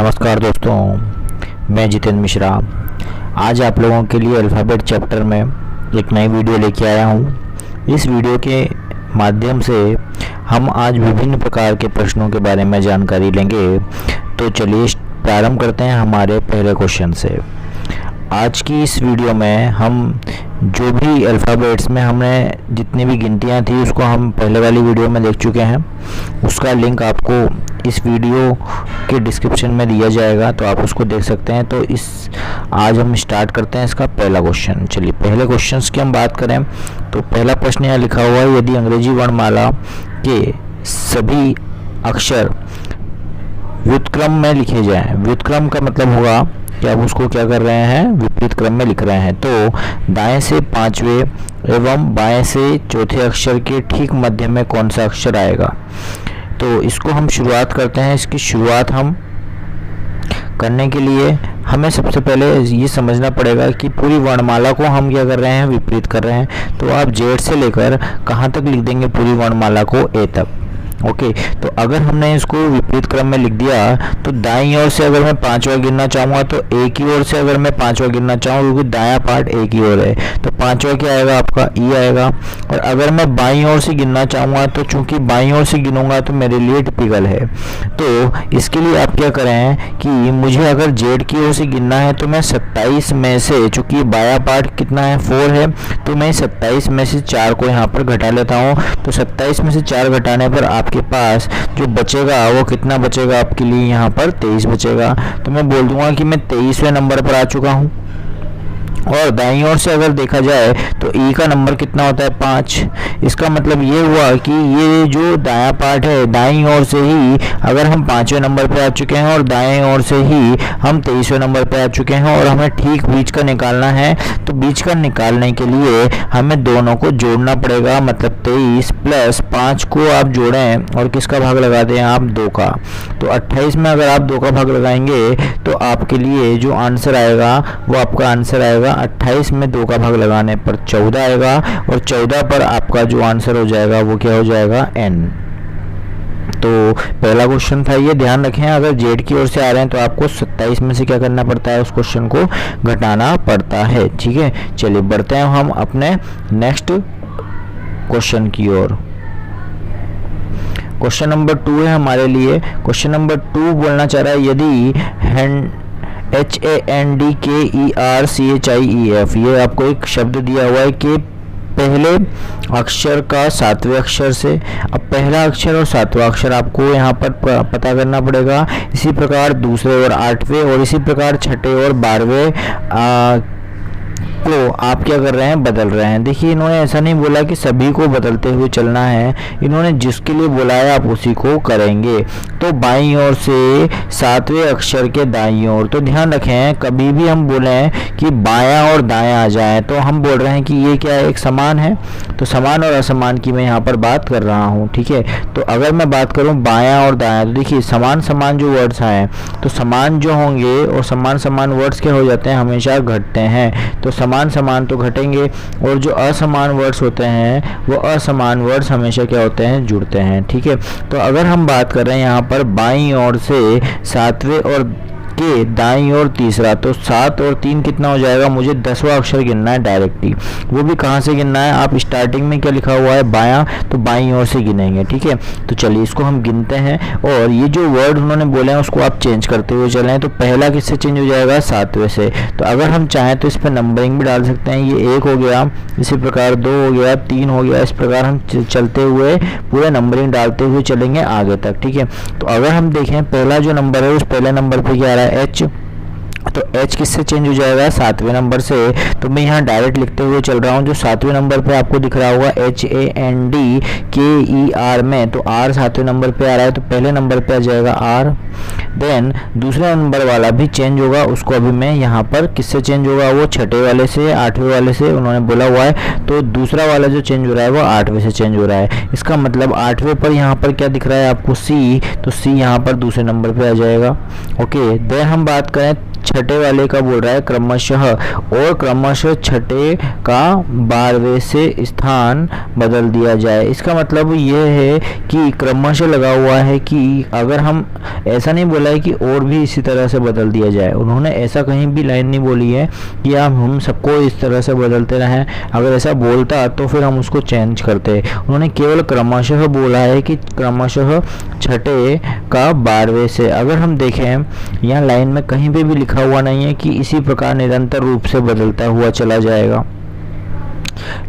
नमस्कार दोस्तों, मैं जितेंद्र मिश्रा। आज आप लोगों के लिए अल्फ़ाबेट चैप्टर में एक नई वीडियो लेके आया हूँ। इस वीडियो के माध्यम से हम आज विभिन्न प्रकार के प्रश्नों के बारे में जानकारी लेंगे। तो चलिए प्रारंभ करते हैं हमारे पहले क्वेश्चन से। आज की इस वीडियो में हम जो भी अल्फ़ाबेट्स में हमने जितनी भी गिनतियाँ थी उसको हम पहले वाली वीडियो में देख चुके हैं। उसका लिंक आपको इस वीडियो के डिस्क्रिप्शन में दिया जाएगा, तो आप उसको देख सकते हैं। तो आज हम स्टार्ट करते हैं इसका पहला क्वेश्चन। चलिए पहले क्वेश्चंस की हम बात करें तो पहला प्रश्न यहाँ लिखा हुआ है, यदि अंग्रेजी वर्णमाला के सभी अक्षर व्युत्क्रम में लिखे जाएं। व्युत्क्रम का मतलब होगा कि आप उसको क्या कर रहे हैं, विपरीत क्रम में लिख रहे हैं। तो दाएं से पांचवें एवं बाएं से चौथे अक्षर के ठीक मध्य में कौन सा अक्षर आएगा। तो इसको हम शुरुआत करते हैं। इसकी शुरुआत हम करने के लिए हमें सबसे पहले ये समझना पड़ेगा कि पूरी वर्णमाला को हम क्या कर रहे हैं, विपरीत कर रहे हैं। तो आप जेड से लेकर कहाँ तक लिख देंगे, पूरी वर्णमाला को ए तक। ओके, तो अगर हमने इसको विपरीत क्रम में लिख दिया तो दाईं ओर से अगर मैं पांचवा गिनना चाहूँगा तो ए की ओर से अगर मैं पांचवा गिनना चाहूँ, क्योंकि दायां पार्ट ए की ओर है, तो पांचवा क्या आएगा आपका ई आएगा। और अगर मैं बाईं ओर से गिनना चाहूँगा तो चूंकि बाईं ओर से गिनूंगा तो मेरे लिए टिपिकल है। तो इसके लिए आप क्या करें कि मुझे अगर जेड की ओर से गिनना है तो मैं 27 में से, चूंकि बायां पार्ट कितना है 4 है, तो मैं 27 में से 4 को यहाँ पर घटा लेता हूँ। तो 27 में से 4 घटाने पर आपके पास जो बचेगा वो कितना बचेगा आपके लिए, यहाँ पर 23 बचेगा। तो मैं बोल दूंगा कि मैं 23वें नंबर पर आ चुका हूँ। और दाईं ओर से अगर देखा जाए तो ई का नंबर कितना होता है, 5। इसका मतलब ये हुआ कि ये जो दायां पार्ट है, दाईं ओर से ही अगर हम 5वें नंबर पे आ चुके हैं और दाएं ओर से ही हम 23वें नंबर पे आ चुके हैं और हमें ठीक बीच का निकालना है। तो बीच का निकालने के लिए हमें दोनों को जोड़ना पड़ेगा, मतलब 23 प्लस 5 को आप जोड़ें और किसका भाग लगा दें आप, 2 का। तो 28 में अगर आप 2 का भाग लगाएंगे तो आपके लिए जो आंसर आएगा वो आपका आंसर आएगा 28 में 2 का भाग लगाने पर 14 आएगा। और 14 पर आपका जो आंसर हो जाएगा वो क्या हो जाएगा, n। तो पहला क्वेश्चन था ये, ध्यान रखें अगर जेड की ओर से आ रहे हैं तो आपको 27 में से क्या करना पड़ता है, उस क्वेश्चन को घटाना पड़ता है। ठीक है, चलिए बढ़ते हैं हम अपने नेक्स्ट क्वेश्चन की ओर। क्वेश्चन नंबर 2 है हमारे लिए। क्वेश्चन नंबर 2 बोलना चाह रहा है, यदि HANDKERCHIEF, ये आपको एक शब्द दिया हुआ है कि पहले अक्षर का 7वें अक्षर से, अब पहला अक्षर और 7वां अक्षर आपको यहाँ पर पता करना पड़ेगा। इसी प्रकार दूसरे और 8वें और इसी प्रकार छठे और 12वें को आप क्या कर रहे हैं, बदल रहे हैं। देखिए इन्होंने ऐसा नहीं बोला कि सभी को बदलते हुए चलना है, इन्होंने जिसके लिए बोला है आप उसी को करेंगे। तो बाईं ओर से 7वें अक्षर के दाईं ओर, तो ध्यान रखें कभी भी हम बोलें कि बायां और दायां आ जाए तो हम बोल रहे हैं कि ये क्या है, एक समान है। तो समान और असमान की मैं यहाँ पर बात कर रहा हूँ। ठीक है, तो अगर मैं बात करूँ बायां और दायां, तो देखिए समान समान जो वर्ड्स हैं तो समान जो होंगे और समान समान वर्ड्स क्या हो जाते हैं, हमेशा घटते हैं। तो समान समान तो घटेंगे और जो असमान वर्ड्स होते हैं वो असमान वर्ड्स हमेशा क्या होते हैं, जुड़ते हैं। ठीक है, तो अगर हम बात कर रहे हैं यहाँ पर बाईं ओर से 7वें और के दाईं ओर तीसरा, तो 7 और 3 कितना हो जाएगा, मुझे 10वां अक्षर गिनना है डायरेक्टली। वो भी कहाँ से गिनना है, आप स्टार्टिंग में क्या लिखा हुआ है बायां, तो बाईं ओर से गिनेंगे। ठीक है, तो चलिए इसको हम गिनते हैं और ये जो वर्ड उन्होंने बोले हैं उसको आप चेंज करते हुए चलें। तो पहला किससे चेंज हो जाएगा, 7वें से। तो अगर हम चाहें तो इस पर नंबरिंग भी डाल सकते हैं, ये 1 हो गया, इसी प्रकार 2 हो गया, 3 हो गया, इस प्रकार हम चलते हुए पूरे नंबरिंग डालते हुए चलेंगे आगे तक। ठीक है, तो अगर हम देखें पहला जो नंबर है उस पहले नंबर पर क्या आ रहा है, H। तो H किससे चेंज हो जाएगा, 7वें नंबर से। तो मैं यहाँ डायरेक्ट लिखते हुए चल रहा हूँ, जो 7वें नंबर पे आपको दिख रहा होगा HANDKER में, तो R 7वें नंबर पे आ रहा है, तो पहले नंबर पे आ जाएगा R। देन दूसरा नंबर वाला भी चेंज होगा, उसको अभी मैं यहाँ पर किससे चेंज होगा, वो छठे वाले से, 8वें वाले से उन्होंने बोला हुआ है। तो दूसरा वाला जो चेंज हो रहा है वो 8वें से चेंज हो रहा है। इसका मतलब 8वें पर यहाँ पर क्या दिख रहा है आपको, C, तो C यहाँ पर दूसरे नंबर पे आ जाएगा। ओके, देन हम बात करें छठे वाले का बोल रहा है क्रमशः, और क्रमशः छठे का 12वें से स्थान बदल दिया जाए। इसका मतलब ये है कि क्रमशः लगा हुआ है कि अगर हम, ऐसा नहीं बोला है कि और भी इसी तरह से बदल दिया जाए। उन्होंने ऐसा कहीं भी लाइन नहीं बोली है कि हम सबको इस तरह से बदलते रहें। अगर ऐसा बोलता तो फिर हम उसको चेंज करते। उन्होंने केवल क्रमशः बोला है कि क्रमशः छठे का 12वें से। अगर हम देखें यहाँ लाइन में कहीं पे भी लिखा हुआ नहीं है कि इसी प्रकार निरंतर रूप से बदलता हुआ चला जाएगा,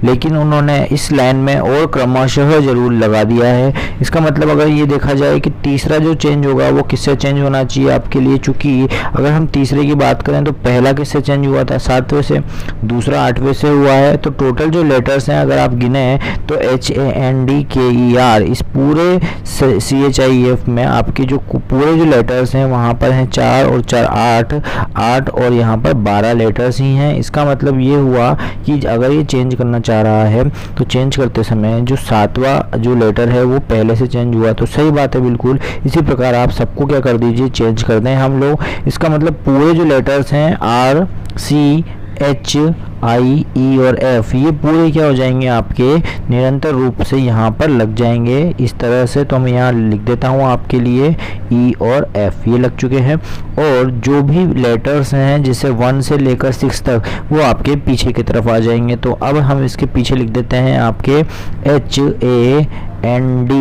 लेकिन उन्होंने इस लाइन में और क्रमशः जरूर लगा दिया है। इसका मतलब अगर ये देखा जाए कि तीसरा जो चेंज होगा वो किससे चेंज होना चाहिए आपके लिए, चूंकि अगर हम तीसरे की बात करें तो पहला किससे चेंज हुआ था, 7वें से, दूसरा 8वें से हुआ है। तो टोटल जो लेटर्स हैं अगर आप गिने तो HANDKER इस पूरे CHIF में आपके जो पूरे जो लेटर्स हैं वहाँ पर हैं 4 और 4 8 और यहाँ पर 12 लेटर्स ही हैं। इसका मतलब ये हुआ कि अगर ये चेंज करना चाह रहा है तो चेंज करते समय जो 7वां जो लेटर है वो पहले से चेंज हुआ, तो सही बात है बिल्कुल। इसी प्रकार आप सबको क्या कर दीजिए, चेंज कर दें हम लोग। इसका मतलब पूरे जो लेटर्स हैं R C H I E और F ये पूरे क्या हो जाएंगे आपके निरंतर रूप से यहाँ पर लग जाएंगे इस तरह से। तो मैं यहाँ लिख देता हूँ आपके लिए E और F ये लग चुके हैं। और जो भी लेटर्स हैं जैसे 1 से लेकर 6 तक वो आपके पीछे की तरफ आ जाएंगे। तो अब हम इसके पीछे लिख देते हैं आपके HANDK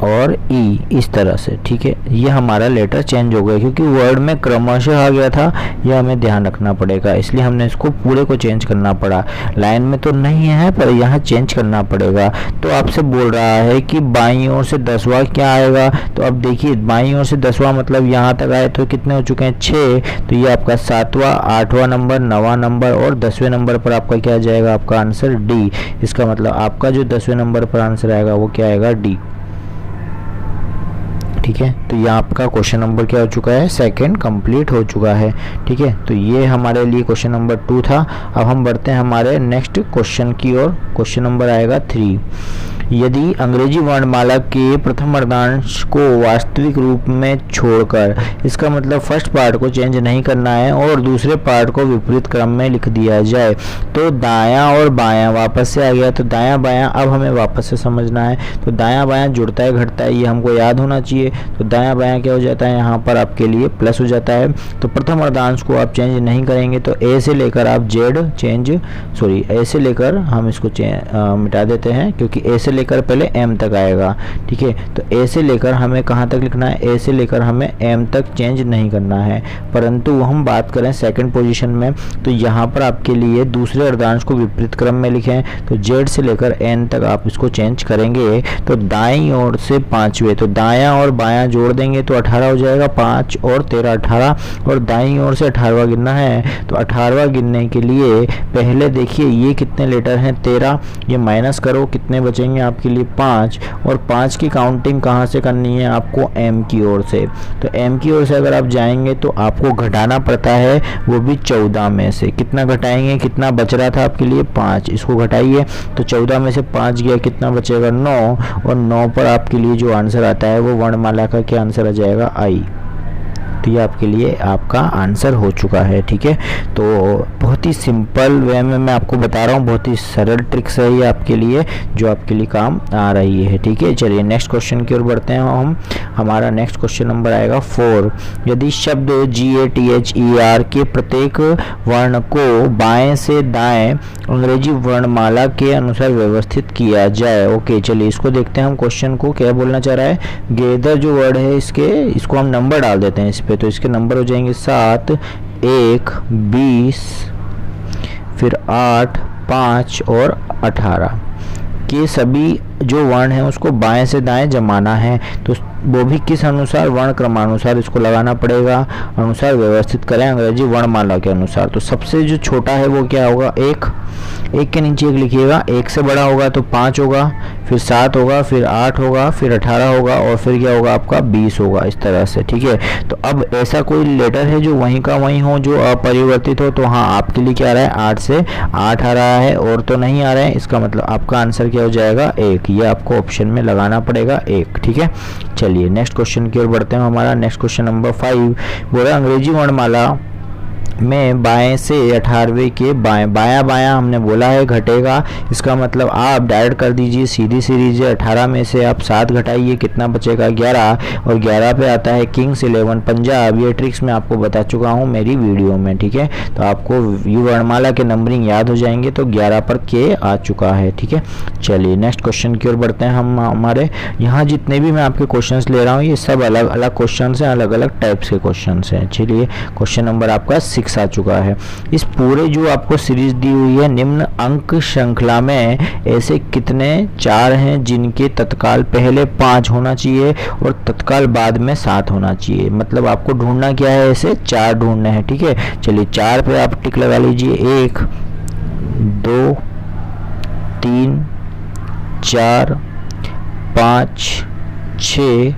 और ई इस तरह से, ठीक है। ये हमारा लेटर चेंज हो गया क्योंकि वर्ड में क्रमशः आ गया था, यह हमें ध्यान रखना पड़ेगा, इसलिए हमने इसको पूरे को चेंज करना पड़ा। लाइन में तो नहीं है पर यहाँ चेंज करना पड़ेगा। तो आपसे बोल रहा है कि बाईं ओर से 10वां क्या आएगा, तो अब देखिए बाईं ओर से 10वां मतलब यहाँ तक आए तो कितने हो चुके हैं 6, तो ये आपका 7वां 8वां नंबर 9वां नंबर और 10वें नंबर पर आपका क्या आ जाएगा, आपका आंसर डी। इसका मतलब आपका जो 10वें नंबर पर आंसर आएगा वो क्या आएगा, डी, ठीक है। तो ये आपका क्वेश्चन नंबर क्या हो चुका है, सेकंड कंप्लीट हो चुका है, ठीक है। तो ये हमारे लिए क्वेश्चन नंबर 2 था। अब हम बढ़ते हैं हमारे नेक्स्ट क्वेश्चन की ओर। क्वेश्चन नंबर आएगा 3। यदि अंग्रेजी वर्णमाला के प्रथम अर्धांश को वास्तविक रूप में छोड़कर, इसका मतलब फर्स्ट पार्ट को चेंज नहीं करना है और दूसरे पार्ट को विपरीत क्रम में लिख दिया जाए, तो दायां और बायां वापस से आ गया। तो दायां बायां अब हमें वापस से समझना है। तो दायां बायां जुड़ता है घटता है ये हमको याद होना चाहिए। तो दायां बायां क्या हो जाता है, यहाँ पर आपके लिए प्लस हो जाता है। तो प्रथम अर्धांश को आप चेंज नहीं करेंगे तो ए से लेकर आप ए से लेकर हम इसको मिटा देते हैं क्योंकि ए से लेकर पहले एम तक आएगा, ठीक है। तो ए से लेकर हमें कहाँ तक लिखना है, ए से लेकर हमें एम तक चेंज नहीं करना है। परंतु हम बात करें सेकंड पोजीशन में तो यहाँ पर आपके लिए दूसरे अर्धांश को विपरीत क्रम में लिखें तो जेड से लेकर एन तक आप इसको चेंज करेंगे। तो दाईं ओर से 5वें, तो दायां और बायां जोड़ देंगे तो 18 हो जाएगा, 5 और 13 18, और दाईं ओर से 18वां गिनना है। तो 18वां गिनने के लिए पहले देखिए ये कितने लेटर हैं 13, ये माइनस करो कितने बचेंगे आपके लिए 5, और 5 की काउंटिंग कहाँ से करनी है आपको, एम की ओर से। तो एम की ओर से अगर आप जाएंगे तो आपको घटाना पड़ता है, वो भी 14 में से। कितना घटाएंगे, कितना बच रहा था आपके लिए 5, इसको घटाइए तो 14 में से 5 गया, कितना बचेगा 9, और 9 पर आपके लिए जो आंसर आता है वो वर्णमाला का क्या आंसर आ जाएगा, आई। तो ये आपके लिए आपका आंसर हो चुका है, ठीक है। तो बहुत ही सिंपल वे में मैं आपको बता रहा हूँ, बहुत ही सरल ट्रिक्स है ये आपके लिए जो आपके लिए काम आ रही है, ठीक है। चलिए नेक्स्ट क्वेश्चन की ओर बढ़ते हैं हम। हमारा नेक्स्ट क्वेश्चन नंबर आएगा 4। यदि शब्द GATHER के प्रत्येक वर्ण को बाएं से दाएं अंग्रेजी वर्णमाला के अनुसार व्यवस्थित किया जाए। ओके चलिए इसको देखते हैं हम क्वेश्चन को क्या बोलना चाह रहा है। गेदर जो वर्ड है इसको हम नंबर डाल देते हैं इस पे, तो इसके नंबर हो जाएंगे 7 1 20 फिर 8 5 और 18 के सभी जो वर्ण हैं उसको बाएं से दाएं जमाना है। तो वो भी किस अनुसार, वर्ण क्रमानुसार इसको लगाना पड़ेगा, अनुसार व्यवस्थित करें अंग्रेजी वर्णमाला के अनुसार। तो सबसे जो छोटा है वो क्या होगा, एक के नीचे एक लिखिएगा। 1 से बड़ा होगा तो 5 होगा, फिर 7 होगा, फिर 8 होगा, फिर 18 होगा और फिर क्या होगा आपका 20 होगा, इस तरह से, ठीक है। तो अब ऐसा कोई लेटर है जो वहीं का वहीं हो, जो अपरिवर्तित हो, तो हाँ आपके लिए क्या आ रहा है 8 से 8 आ रहा है और तो नहीं आ रहा है। इसका मतलब आपका आंसर क्या हो जाएगा 1। ये आपको ऑप्शन में लगाना पड़ेगा 1, ठीक है। चलिए नेक्स्ट क्वेश्चन की ओर बढ़ते हैं। हमारा नेक्स्ट क्वेश्चन नंबर 5 बोल रहा है अंग्रेजी वर्णमाला में बाएं से 18वें के बाएं, बायां बायां हमने बोला है घटेगा। इसका मतलब आप डायरेक्ट कर दीजिए, सीधी सीरीज है। 18 में से आप 7 घटाइए, कितना बचेगा 11, और 11 पे आता है किंग्स 11 पंजाब। ये ट्रिक्स मैं आपको बता चुका हूँ मेरी वीडियो में, ठीक है। तो आपको ये वर्णमाला के नंबरिंग याद हो जाएंगे। तो 11 पर के आ चुका है, ठीक है। चलिए नेक्स्ट क्वेश्चन की ओर बढ़ते हैं हम। हमारे यहाँ जितने भी मैं आपके क्वेश्चन ले रहा हूँ ये सब अलग अलग क्वेश्चन हैं, अलग अलग टाइप्स के क्वेश्चन हैं। चलिए क्वेश्चन नंबर आपका 6 आ चुका है। इस पूरे जो आपको सीरीज दी हुई है, निम्न अंक श्रृंखला में ऐसे कितने 4 हैं जिनके तत्काल पहले 5 होना चाहिए और तत्काल बाद में 7 होना चाहिए। मतलब आपको ढूंढना क्या है, ऐसे 4 ढूंढने हैं, ठीक है। चलिए 4 पे आप टिक लगा लीजिए। 1 2 3 4 5 6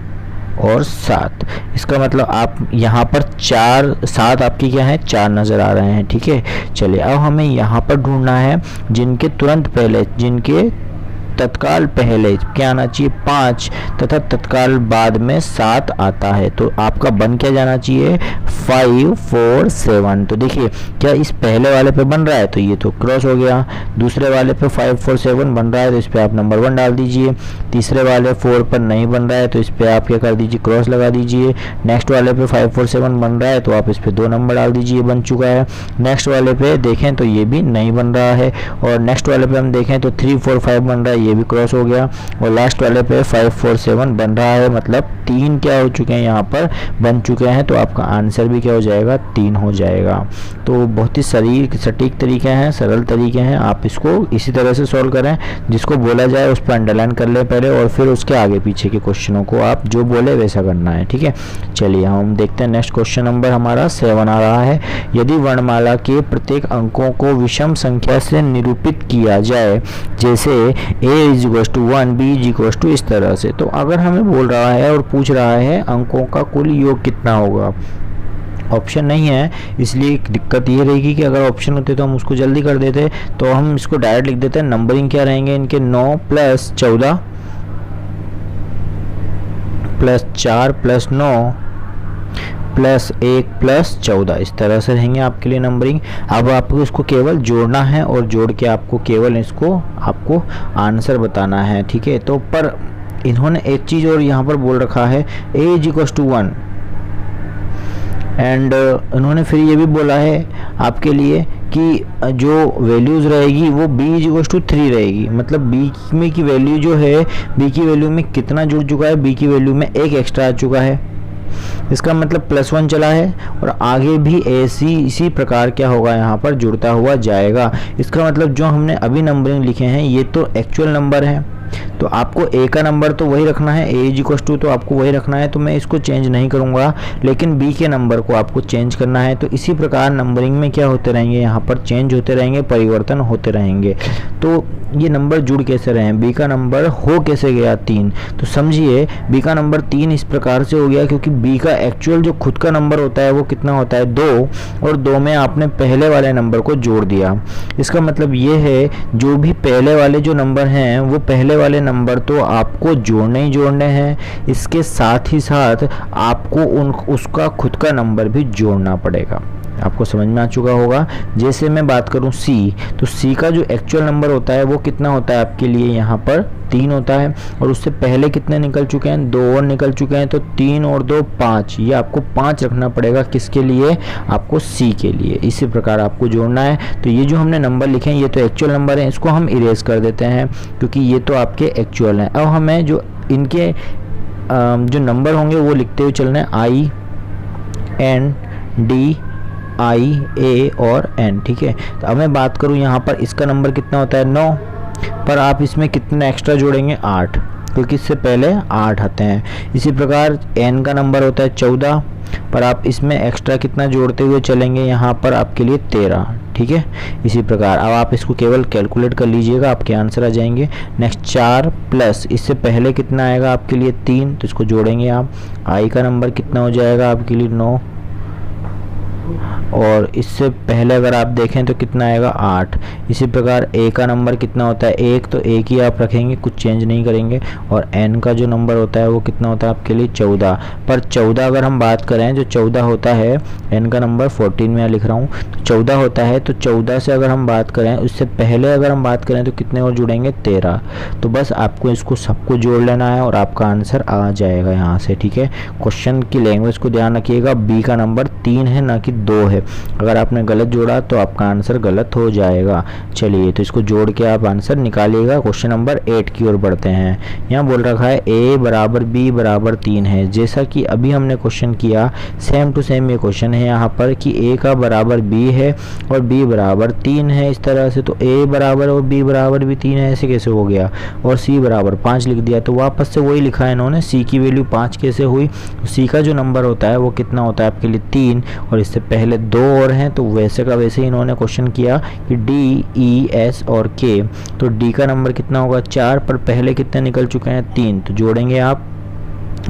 और 7। इसका मतलब आप यहाँ पर 4 7 आपकी क्या है 4 नज़र आ रहे हैं, ठीक है। चलिए अब हमें यहाँ पर ढूंढना है जिनके तुरंत पहले, जिनके तत्काल पहले क्या आना चाहिए 5 तथा तत्काल बाद में 7 आता है। तो आपका बन क्या जाना चाहिए 5 4 7। तो देखिए क्या इस पहले वाले पे बन रहा है तो ये तो क्रॉस हो गया। दूसरे वाले पे 5 4 7 बन रहा है तो इस पे आप नंबर 1 डाल दीजिए। तीसरे वाले 4 पर नहीं बन रहा है तो इस पे आप क्या कर दीजिए क्रॉस लगा दीजिए। नेक्स्ट वाले पे 5 4 7 बन रहा है तो आप इस पे 2 नंबर डाल दीजिए, बन चुका है। नेक्स्ट वाले पे देखें तो ये भी नहीं बन रहा है और नेक्स्ट वाले पे हम देखें तो 3 4 5 बन रहा है, ये भी क्रॉस हो गया। और लास्ट वाले पे 5 4 7 बन रहा है, मतलब 3 क्या हो चुके हैं यहाँ पर बन चुके हैं। तो आपका आंसर भी क्या हो जाएगा 3 हो जाएगा। तो बहुत ही सटीक तरीके हैं, सरल तरीके हैं। आप इसको इसी तरह से सॉल्व करें, जिसको बोला जाए उस पर अंडरलाइन कर ले पहले और फिर उसके आगे पीछे के क्वेश्चनों को आप जो बोले वैसा करना है, ठीक है। चलिए हम देखते हैं नेक्स्ट क्वेश्चन नंबर हमारा 7 आ रहा है। यदि वर्णमाला के प्रत्येक अंकों को विषम संख्या से निरूपित किया जाए, जैसे a=1 b= इस तरह से, तो अगर हमें बोल रहा है और पूछ रहा है अंकों का कुल योग कितना होगा, ऑप्शन नहीं है, इसलिए दिक्कत ये रहेगी कि अगर ऑप्शन होते तो हम उसको जल्दी कर देते। तो हम इसको डायरेक्ट लिख देते हैं। नंबरिंग क्या रहेंगे इनके 9 + 14 + 4 + 9 + 1 + 14, इस तरह से रहेंगे आपके लिए नंबरिंग। अब आपको इसको केवल जोड़ना है और जोड़ के आपको केवल इसको आपको आंसर बताना है, ठीक है। तो पर इन्होंने एक चीज़ और यहाँ पर बोल रखा है a=1 एंड उन्होंने फिर ये भी बोला है आपके लिए कि जो वैल्यूज़ रहेगी वो b=3 रहेगी। मतलब b में की वैल्यू जो है, b की वैल्यू में कितना जुड़ चुका है, b की वैल्यू में 1 एक्स्ट्रा आ चुका है। इसका मतलब +1 चला है और आगे भी इसी प्रकार क्या होगा यहाँ पर जुड़ता हुआ जाएगा। इसका मतलब जो हमने अभी नंबरिंग लिखे हैं ये तो एक्चुअल नंबर है, तो आपको a का नंबर तो वही रखना है, a= तो आपको वही रखना है, तो मैं इसको चेंज नहीं करूँगा। लेकिन b के नंबर को आपको चेंज करना है। तो इसी प्रकार नंबरिंग में क्या होते रहेंगे, यहाँ पर चेंज होते रहेंगे, परिवर्तन होते रहेंगे। तो ये नंबर जुड़ कैसे रहे हैं, b का नंबर हो कैसे गया 3, तो समझिए b का नंबर 3 इस प्रकार से हो गया क्योंकि b का एक्चुअल जो खुद का नंबर होता है वो कितना होता है 2, और 2 में आपने पहले वाले नंबर को जोड़ दिया। इसका मतलब ये है जो भी पहले वाले जो नंबर हैं वो पहले वाले नंबर तो आपको जोड़ने ही जोड़ने हैं, इसके साथ ही साथ आपको उसका खुद का नंबर भी जोड़ना पड़ेगा। आपको समझ में आ चुका होगा। जैसे मैं बात करूं c, तो c का जो एक्चुअल नंबर होता है वो कितना होता है आपके लिए यहाँ पर 3 होता है, और उससे पहले कितने निकल चुके हैं 2 और निकल चुके हैं, तो 3 और 2 5, ये आपको 5 रखना पड़ेगा। किसके लिए, आपको c के लिए। इसी प्रकार आपको जोड़ना है। तो ये जो हमने नंबर लिखे हैं ये तो एक्चुअल नंबर है, इसको हम इरेज कर देते हैं क्योंकि ये तो आपके एक्चुअल हैं। अब हमें जो इनके जो नंबर होंगे वो लिखते हुए चलना है I N D I A और N, ठीक है। तो अब मैं बात करूँ यहाँ पर इसका नंबर कितना होता है 9, पर आप इसमें कितना एक्स्ट्रा जोड़ेंगे 8, क्योंकि इससे पहले 8 आते हैं। इसी प्रकार N का नंबर होता है 14 पर आप इसमें एक्स्ट्रा कितना जोड़ते हुए चलेंगे, यहाँ पर आपके लिए 13, ठीक है। इसी प्रकार अब आप इसको केवल कैलकुलेट कर लीजिएगा, आपके आंसर आ जाएंगे। नेक्स्ट 4 प्लस इससे पहले कितना आएगा आपके लिए 3, तो इसको जोड़ेंगे आप। आई का नंबर कितना हो जाएगा आपके लिए 9, और इससे पहले अगर आप देखें तो कितना आएगा 8। इसी प्रकार ए का नंबर कितना होता है 1, तो 1 ही आप रखेंगे, कुछ चेंज नहीं करेंगे। और एन का जो नंबर होता है वो कितना होता है आपके लिए 14। पर 14 अगर हम बात करें, जो 14 होता है, एन का नंबर 14 में लिख रहा हूँ, तो 14 होता है। तो 14 से अगर हम बात करें, उससे पहले अगर हम बात करें तो कितने और जुड़ेंगे 13। तो बस आपको इसको सबको जोड़ लेना है और आपका आंसर आ जाएगा यहाँ से, ठीक है। क्वेश्चन की लैंग्वेज को ध्यान रखिएगा, बी का नंबर 3 है ना कि 2 है। अगर आपने गलत जोड़ा तो आपका आंसर गलत हो जाएगा। चलिए, तो इसको जोड़ के आप आंसर निकालिएगा। क्वेश्चन नंबर 8 की ओर बढ़ते हैं। यहाँ बोल रखा है a बराबर b बराबर 3 है। जैसा कि अभी हमने क्वेश्चन किया, सेम टू सेम ये क्वेश्चन है यहाँ पर कि a का बराबर b है और b बराबर 3 है, इस तरह से। तो a बराबर और b बराबर भी 3 है, ऐसे कैसे हो गया। और c बराबर 5 लिख दिया, तो वापस से वही लिखा है इन्होंने, c की वैल्यू 5 कैसे हुई। तो c का जो नंबर होता है वो कितना होता है आपके लिए 3, और इससे पहले 2 और हैं, तो वैसे का वैसे ही इन्होंने क्वेश्चन किया कि डी, ई, एस और के। तो डी का नंबर कितना होगा 4, पर पहले कितने निकल चुके हैं 3, तो जोड़ेंगे आप।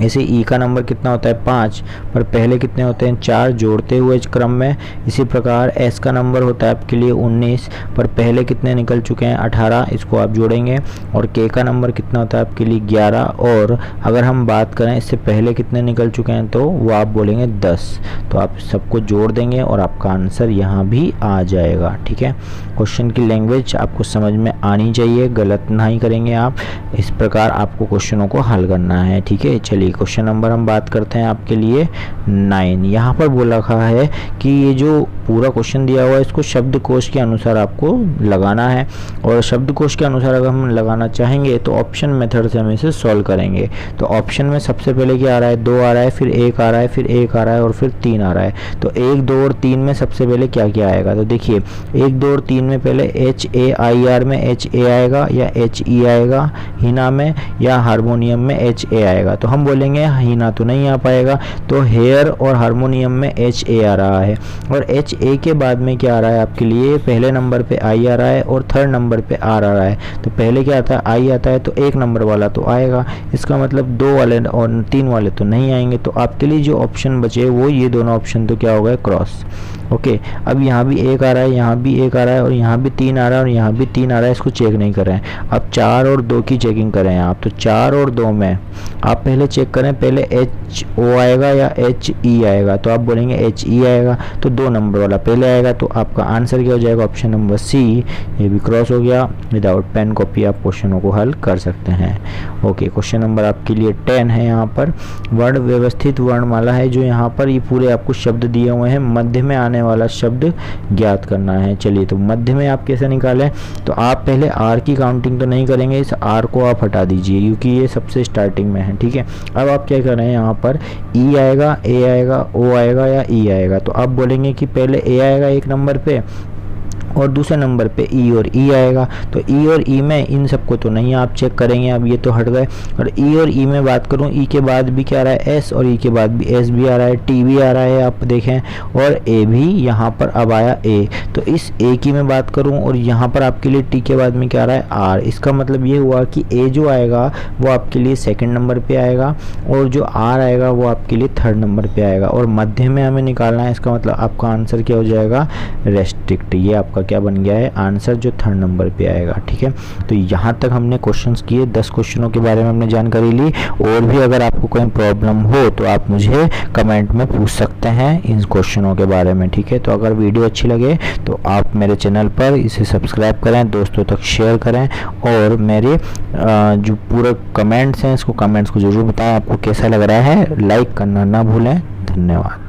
ऐसे ई का नंबर कितना होता है 5, पर पहले कितने होते हैं 4, जोड़ते हुए क्रम में। इसी प्रकार एस का नंबर होता है आपके लिए 19, पर पहले कितने निकल चुके हैं 18, इसको आप जोड़ेंगे। और के का नंबर कितना होता है आपके लिए 11, और अगर हम बात करें इससे पहले कितने निकल चुके हैं तो वो आप बोलेंगे 10। तो आप सबको जोड़ देंगे और आपका आंसर यहाँ भी आ जाएगा, ठीक है। क्वेश्चन की लैंग्वेज आपको समझ में आनी चाहिए, गलत नहीं करेंगे आप। इस प्रकार आपको क्वेश्चनों को हल करना है, ठीक है। चलिए, क्वेश्चन नंबर हम बात करते हैं आपके लिए 9। यहाँ पर बोल रखा है कि ये जो पूरा क्वेश्चन दिया हुआ है इसको शब्दकोश के अनुसार आपको लगाना है, और शब्दकोश के अनुसार अगर हम लगाना चाहेंगे तो ऑप्शन मेथड से हम इसे सॉल्व करेंगे। तो ऑप्शन में सबसे पहले क्या आ रहा है 2 आ रहा है, फिर 1 आ रहा है, फिर 1 आ रहा है और फिर 3 आ रहा है। तो 1, 2 और 3 में सबसे पहले क्या क्या आएगा, तो देखिए 1, 2 और 3 में पहले HAIR में HA आएगा या HE आएगा, हिना में या हारमोनियम में HA आएगा। तो हम बोलेंगे हिना तो नहीं आ पाएगा, तो हेयर और हारमोनियम में HA आ रहा है। और HA के बाद में क्या आ रहा है आपके लिए, पहले नंबर पे I आ रहा है और थर्ड नंबर पे R आ रहा है। तो पहले क्या आता है I आता है, तो 1 नंबर वाला तो आएगा, इसका मतलब 2 वाले और 3 वाले तो नहीं आएंगे। तो आपके लिए जो ऑप्शन बचे वो ये दोनों ऑप्शन तो क्या हो गए क्रॉस। ओके, अब यहाँ भी 1 आ रहा है, यहाँ भी 1 आ रहा है और यहाँ भी 3 आ रहा है और यहाँ भी 3 आ रहा है, इसको चेक नहीं कर रहे हैं। अब 4 और 2 की चेकिंग करें आप, तो 4 और 2 में आप पहले चेक करें, पहले HO आएगा या HE आएगा, तो आप बोलेंगे HE आएगा, तो 2 नंबर वाला पहले आएगा। तो आपका आंसर क्या हो जाएगा ऑप्शन नंबर सी, ये भी क्रॉस हो गया। विदाउट पेन कॉपी आप क्वेश्चनों को हल कर सकते हैं। ओके, क्वेश्चन नंबर आपके लिए 10 है। यहाँ पर वर्ण व्यवस्थित वर्णमाला है, जो यहाँ पर ये पूरे आपको शब्द दिए हुए हैं, मध्य में आने वाला शब्द ज्ञात करना है। चलिए, तो मध्य में आप कैसे निकालें, तो आप पहले आर की काउंटिंग तो नहीं करेंगे, इस आर को आप हटा दीजिए क्योंकि ये सबसे स्टार्टिंग में है, ठीक है। अब आप क्या कर रहे हैं, यहाँ पर ई आएगा, ए आएगा, ओ आएगा या ई आएगा। तो आप बोलेंगे कि पहले ए आएगा 1 नंबर पे और दूसरे नंबर पे ई और ई आएगा। तो ई और ई में इन सबको तो नहीं आप चेक करेंगे, अब ये तो हट गए। और ई और ई में बात करूँ, ई के बाद भी क्या आ रहा है एस, और ई के बाद भी एस भी आ रहा है, टी भी आ रहा है आप देखें, और ए भी यहाँ पर अब आया ए। तो इस ए की मैं बात करूँ और यहाँ पर आपके लिए टी के बाद में क्या आ रहा है आर। इसका मतलब ये हुआ कि ए जो आएगा वो आपके लिए 2nd नंबर पे आएगा और जो आर आएगा वो आपके लिए 3rd नंबर पे आएगा। और मध्य में हमें निकालना है, इसका मतलब आपका आंसर क्या हो जाएगा रेस्ट्रिक्ट। ये आपका क्या बन गया है आंसर, जो 3rd नंबर पे आएगा, ठीक है। तो यहाँ तक हमने क्वेश्चंस किए, 10 क्वेश्चनों के बारे में हमने जानकारी ली। और भी अगर आपको कोई प्रॉब्लम हो तो आप मुझे कमेंट में पूछ सकते हैं इन क्वेश्चनों के बारे में, ठीक है। तो अगर वीडियो अच्छी लगे तो आप मेरे चैनल पर इसे सब्सक्राइब करें, दोस्तों तक शेयर करें, और मेरे जो पूरे कमेंट्स हैं इसको कमेंट्स को ज़रूर बताएं आपको कैसा लग रहा है। लाइक करना ना भूलें। धन्यवाद।